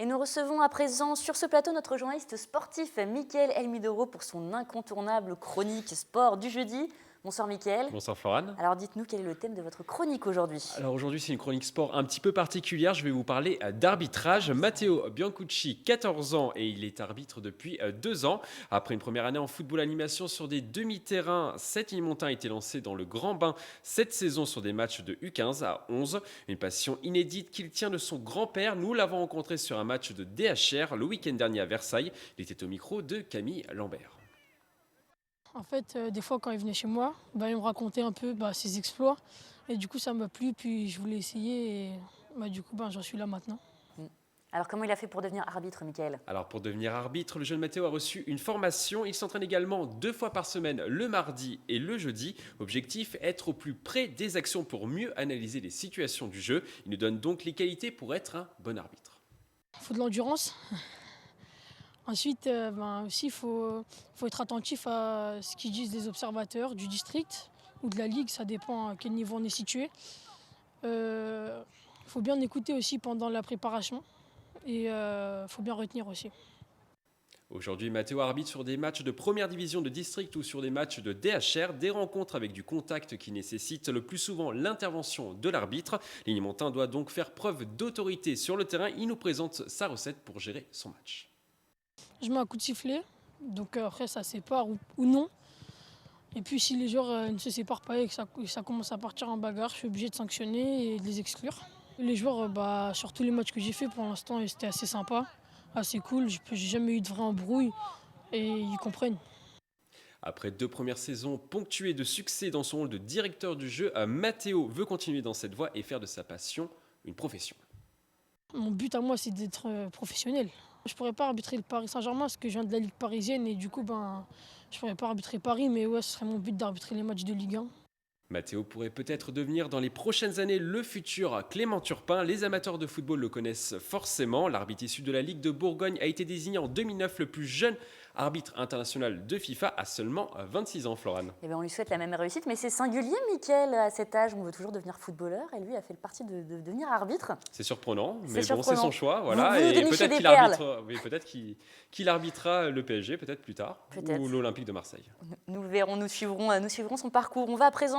Et nous recevons à présent sur ce plateau notre journaliste sportif Mickaël Elmidoro pour son incontournable chronique sport du jeudi. Bonsoir Mickaël. Bonsoir Florane. Alors dites-nous quel est le thème de votre chronique aujourd'hui. Alors aujourd'hui c'est une chronique sport un petit peu particulière, je vais vous parler d'arbitrage. Matteo Biancucci, 14 ans et il est arbitre depuis 2 ans. Après une première année en football animation sur des demi-terrains, 7 Montin a été lancé dans le grand bain cette saison sur des matchs de U15 à 11. Une passion inédite qu'il tient de son grand-père. Nous l'avons rencontré sur un match de DHR le week-end dernier à Versailles. Il était au micro de Camille Lambert. En fait, des fois, quand il venait chez moi, il me racontait un peu ses exploits. Et du coup, ça m'a plu, puis je voulais essayer. Et du coup, j'en suis là maintenant. Alors comment il a fait pour devenir arbitre, Mickaël? Alors pour devenir arbitre, le jeune Matteo a reçu une formation. Il s'entraîne également 2 fois par semaine, le mardi et le jeudi. Objectif, être au plus près des actions pour mieux analyser les situations du jeu. Il nous donne donc les qualités pour être un bon arbitre. Il faut de l'endurance. Ensuite, aussi, il faut être attentif à ce qu'ils disent les observateurs du district ou de la ligue. Ça dépend à quel niveau on est situé. Il faut bien écouter aussi pendant la préparation. Et il faut bien retenir aussi. Aujourd'hui, Matteo arbitre sur des matchs de première division de district ou sur des matchs de DHR, des rencontres avec du contact qui nécessitent le plus souvent l'intervention de l'arbitre. Montin doit donc faire preuve d'autorité sur le terrain. Il nous présente sa recette pour gérer son match. Je mets un coup de sifflet, donc après ça sépare ou non. Et puis si les joueurs ne se séparent pas et que ça commence à partir en bagarre, je suis obligé de sanctionner et de les exclure. Les joueurs, sur tous les matchs que j'ai fait pour l'instant, c'était assez sympa, assez cool. J'ai jamais eu de vraie embrouille et ils comprennent. Après 2 premières saisons ponctuées de succès dans son rôle de directeur du jeu, Matteo veut continuer dans cette voie et faire de sa passion une profession. Mon but à moi, c'est d'être professionnel. Je ne pourrais pas arbitrer le Paris Saint-Germain parce que je viens de la Ligue parisienne et du coup, je ne pourrais pas arbitrer Paris, mais ouais, ce serait mon but d'arbitrer les matchs de Ligue 1. Matteo pourrait peut-être devenir dans les prochaines années le futur Clément Turpin. Les amateurs de football le connaissent forcément. L'arbitre issu de la Ligue de Bourgogne a été désigné en 2009 le plus jeune arbitre international de FIFA à seulement 26 ans, Florane. Eh bien, on lui souhaite la même réussite, mais c'est singulier, Mickaël, à cet âge, on veut toujours devenir footballeur, et lui a fait le parti de devenir arbitre. C'est surprenant, mais C'est bon, c'est son choix. Voilà. Vous nous Et dénichez peut-être des perles. peut-être qu'il arbitrera le PSG, peut-être plus tard, Peut-être. ou l'Olympique de Marseille. Nous verrons, nous suivrons son parcours. On va à présent